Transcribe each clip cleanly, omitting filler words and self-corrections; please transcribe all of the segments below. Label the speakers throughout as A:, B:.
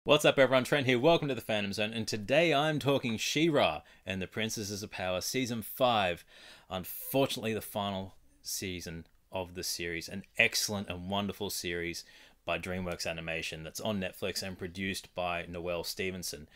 A: What's up, everyone? Trent here. Welcome to the Phantom Zone, and today I'm talking She-Ra and the Princesses of Power Season 5. Unfortunately, the final season of the series. An excellent and wonderful series by DreamWorks Animation that's on Netflix and produced by Noelle Stevenson.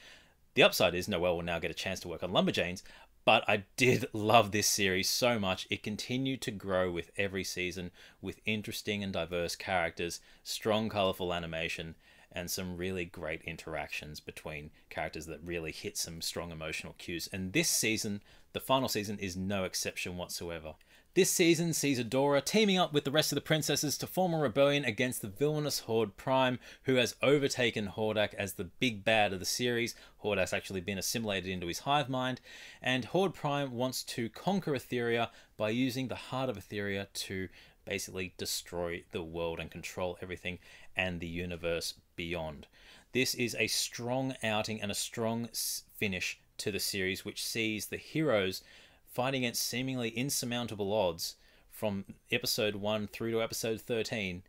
A: The upside is Noelle will now get a chance to work on Lumberjanes, but I did love this series so much. It continued to grow with every season with interesting and diverse characters, strong, colourful animation, and some really great interactions between characters that really hit some strong emotional cues. And this season, the final season, is no exception whatsoever. This season sees Adora teaming up with the rest of the princesses to form a rebellion against the villainous Horde Prime, who has overtaken Hordak as the big bad of the series. Hordak's actually been assimilated into his hive mind, and Horde Prime wants to conquer Etheria by using the heart of Etheria to basically destroy the world and control everything and the universe beyond. This is a strong outing and a strong finish to the series, which sees the heroes fighting against seemingly insurmountable odds from episode 1 through to episode 13,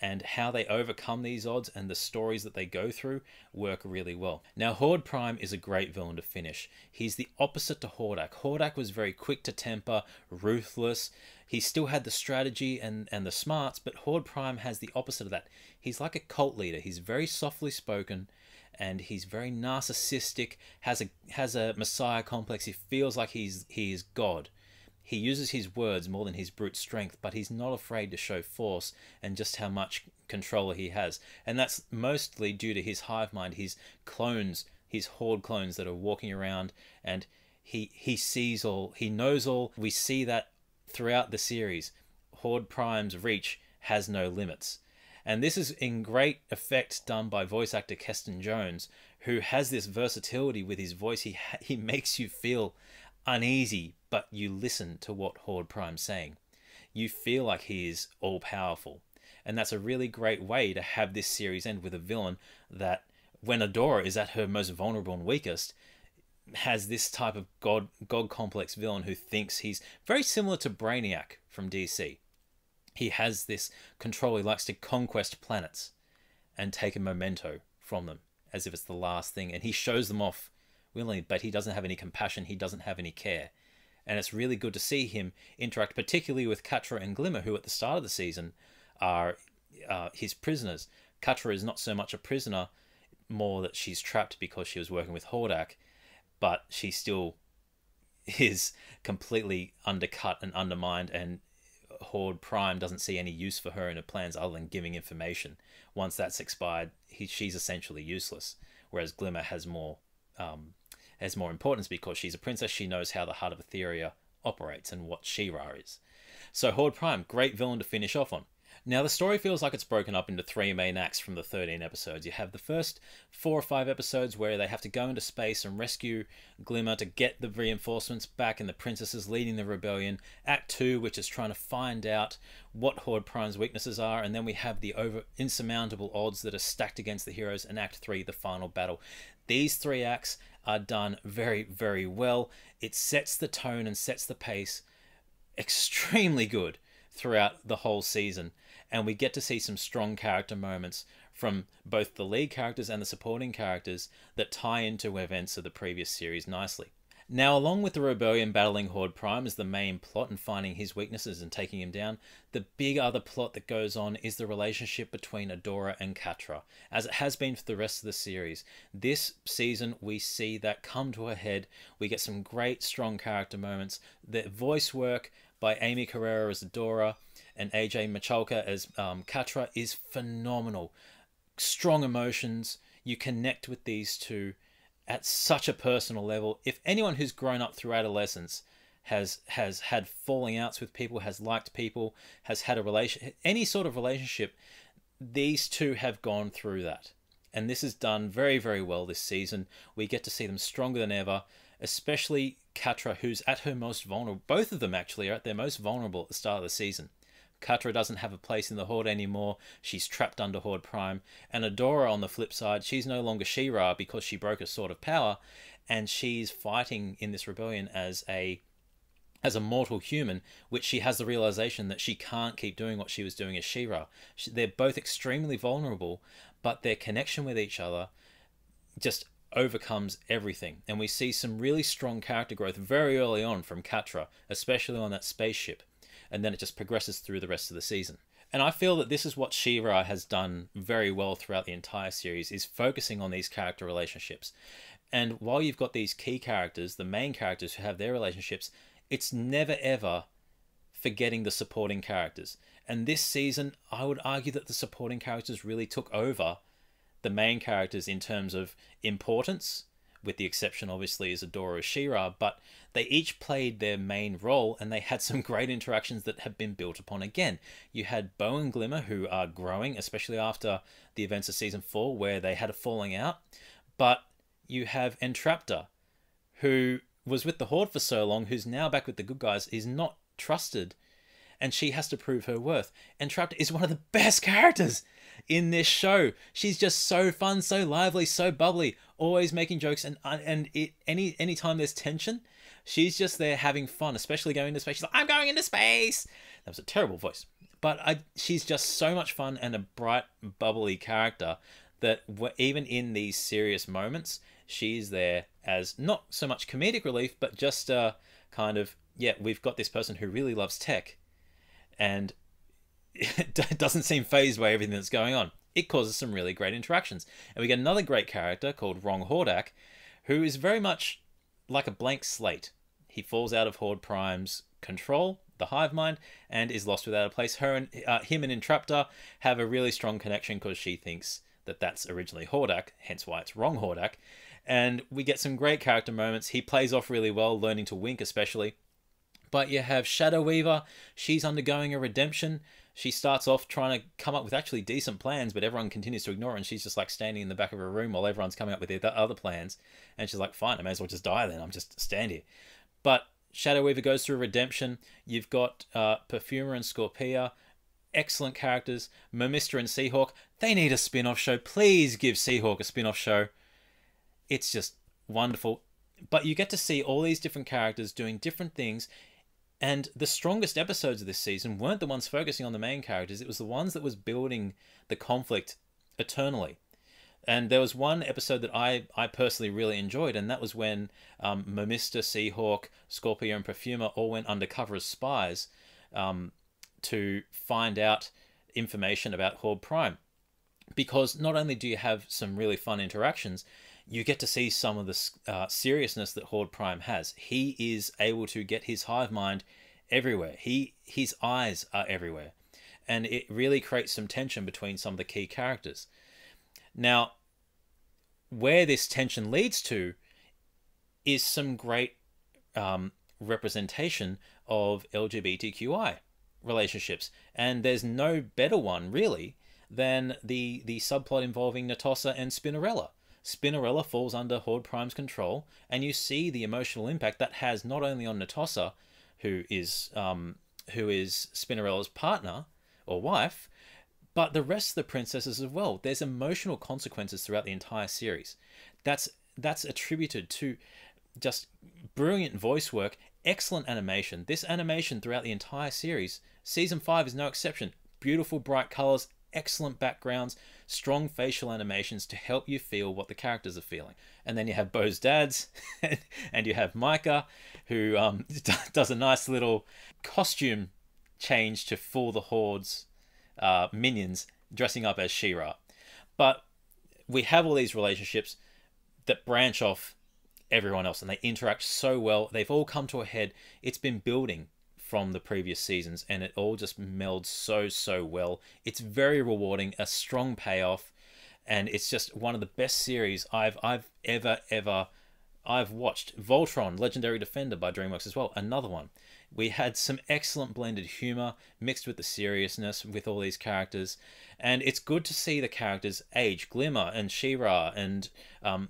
A: and how they overcome these odds and the stories that they go through work really well. Now, Horde Prime is a great villain to finish. He's the opposite to Hordak. Hordak was very quick to temper, ruthless. He still had the strategy and the smarts, but Horde Prime has the opposite of that. He's like a cult leader. He's very softly spoken, and he's very narcissistic, has a messiah complex. He feels like he is God. He uses his words more than his brute strength, but he's not afraid to show force and just how much control he has. And that's mostly due to his hive mind, his clones, his horde clones that are walking around, and he sees all, he knows all. We see that throughout the series. Horde Prime's reach has no limits. And this is in great effect done by voice actor Keston Jones, who has this versatility with his voice. He makes you feel uneasy, but you listen to what Horde Prime's saying. You feel like he is all-powerful. And that's a really great way to have this series end with a villain that, when Adora is at her most vulnerable and weakest, has this type of god complex villain who thinks he's very similar to Brainiac from DC. He has this control. He likes to conquest planets and take a memento from them as if it's the last thing. And he shows them off willingly, but he doesn't have any compassion. He doesn't have any care. And it's really good to see him interact, particularly with Catra and Glimmer, who at the start of the season are his prisoners. Catra is not so much a prisoner, more that she's trapped because she was working with Hordak, but she still is completely undercut and undermined, and Horde Prime doesn't see any use for her in her plans other than giving information. Once that's expired, she's essentially useless. Whereas Glimmer has more importance because she's a princess. She knows how the heart of Etheria operates and what She-Ra is. So Horde Prime, great villain to finish off on. Now, the story feels like it's broken up into 3 main acts from the 13 episodes. You have the first 4 or 5 episodes where they have to go into space and rescue Glimmer to get the reinforcements back, and the princesses leading the rebellion. Act 2, which is trying to find out what Horde Prime's weaknesses are, and then we have the insurmountable odds that are stacked against the heroes, and Act 3, the final battle. These 3 acts are done very, very well. It sets the tone and sets the pace extremely good throughout the whole season, and we get to see some strong character moments from both the lead characters and the supporting characters that tie into events of the previous series nicely. Now, along with the rebellion battling Horde Prime as the main plot and finding his weaknesses and taking him down, the big other plot that goes on is the relationship between Adora and Catra, as it has been for the rest of the series. This season, we see that come to a head. We get some great, strong character moments. The voice work by Amy Carrera as Adora and AJ Michalka as Catra is phenomenal. Strong emotions. You connect with these two at such a personal level. If anyone who's grown up through adolescence has had falling outs with people, has liked people, has had any sort of relationship, these two have gone through that. And this is done very, very well this season. We get to see them stronger than ever, especially Catra, who's at her most vulnerable. Both of them actually are at their most vulnerable at the start of the season. Catra doesn't have a place in the Horde anymore. She's trapped under Horde Prime. And Adora, on the flip side, she's no longer She-Ra because she broke a sword of power, and she's fighting in this rebellion as a mortal human, which she has the realization that she can't keep doing what she was doing as She-Ra. They're both extremely vulnerable, but their connection with each other just overcomes everything. And we see some really strong character growth very early on from Catra, especially on that spaceship. And then it just progresses through the rest of the season. And I feel that this is what She-Ra has done very well throughout the entire series, is focusing on these character relationships. And while you've got these key characters, the main characters who have their relationships, it's never ever forgetting the supporting characters. And this season, I would argue that the supporting characters really took over the main characters in terms of importance, with the exception obviously is Adora She-Ra, but they each played their main role and they had some great interactions that have been built upon again. You had Bow and Glimmer, who are growing, especially after the events of season 4 where they had a falling out, but you have Entrapta, who was with the Horde for so long, who's now back with the good guys, is not trusted, and she has to prove her worth. Entrapta is one of the best characters in this show. She's just so fun, so lively, so bubbly, always making jokes, and anytime there's tension, she's just there having fun, especially going into space. She's like, I'm going into space! That was a terrible voice. But she's just so much fun and a bright, bubbly character that even in these serious moments, she's there as not so much comedic relief, but just kind of, yeah, we've got this person who really loves tech and doesn't seem fazed by everything that's going on. It causes some really great interactions. And we get another great character called Wrong Hordak, who is very much like a blank slate. He falls out of Horde Prime's control, the hive mind, and is lost without a place. Him and Entrapta have a really strong connection because she thinks that that's originally Hordak, hence why it's Wrong Hordak. And we get some great character moments. He plays off really well, learning to wink especially. But you have Shadow Weaver. She's undergoing a redemption. She starts off trying to come up with actually decent plans, but everyone continues to ignore her, and she's just like standing in the back of her room while everyone's coming up with their other plans. And she's like, fine, I may as well just die then. I'm just stand here. But Shadow Weaver goes through redemption. You've got Perfumer and Scorpia. Excellent characters. Mermista and Seahawk. They need a spin-off show. Please give Seahawk a spin-off show. It's just wonderful. But you get to see all these different characters doing different things. And the strongest episodes of this season weren't the ones focusing on the main characters. It was the ones that was building the conflict eternally. And there was one episode that I personally really enjoyed, and that was when Mermista, Seahawk, Scorpio, and Perfumer all went undercover as spies to find out information about Horde Prime. Because not only do you have some really fun interactions, you get to see some of the seriousness that Horde Prime has. He is able to get his hive mind everywhere. His eyes are everywhere. And it really creates some tension between some of the key characters. Now, where this tension leads to is some great representation of LGBTQI relationships. And there's no better one, really, than the subplot involving Netossa and Spinnerella. Spinnerella falls under Horde Prime's control, and you see the emotional impact that has not only on Netossa, who is Spinnerella's partner or wife, but the rest of the princesses as well. There's emotional consequences throughout the entire series. That's attributed to just brilliant voice work, excellent animation. This animation throughout the entire series, season 5 is no exception. Beautiful, bright colors, excellent backgrounds, strong facial animations to help you feel what the characters are feeling. And then you have Bo's dads, and you have Micah, who does a nice little costume change to fool the Horde's minions, dressing up as She-Ra. But we have all these relationships that branch off everyone else, and they interact so well. They've all come to a head. It's been building from the previous seasons, and it all just melds so well. It's very rewarding, a strong payoff, and it's just one of the best series I've ever watched. Voltron, Legendary Defender by DreamWorks as well, another one. We had some excellent blended humor mixed with the seriousness with all these characters, and it's good to see the characters age. Glimmer and She-Ra and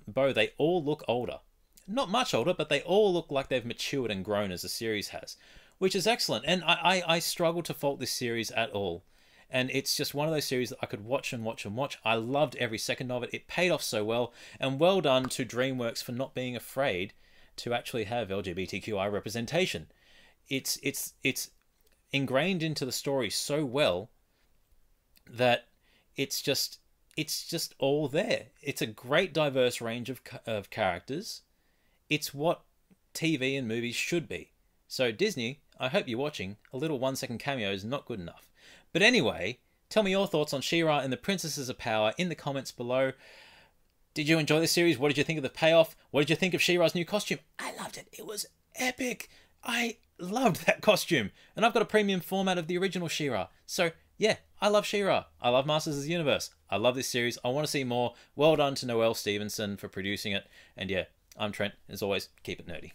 A: Bo, they all look older. Not much older, but they all look like they've matured and grown as the series has, which is excellent. And I struggle to fault this series at all. And it's just one of those series that I could watch and watch and watch. I loved every second of it. It paid off so well. And well done to DreamWorks for not being afraid to actually have LGBTQI representation. It's ingrained into the story so well that it's just it's just all there. It's a great diverse range of characters. It's what TV and movies should be. So Disney, I hope you're watching. A little 1-second cameo is not good enough. But anyway, tell me your thoughts on She-Ra and the Princesses of Power in the comments below. Did you enjoy the series? What did you think of the payoff? What did you think of She-Ra's new costume? I loved it. It was epic. I loved that costume. And I've got a premium format of the original She-Ra. So yeah, I love She-Ra. I love Masters of the Universe. I love this series. I want to see more. Well done to Noelle Stevenson for producing it. And yeah, I'm Trent. As always, keep it nerdy.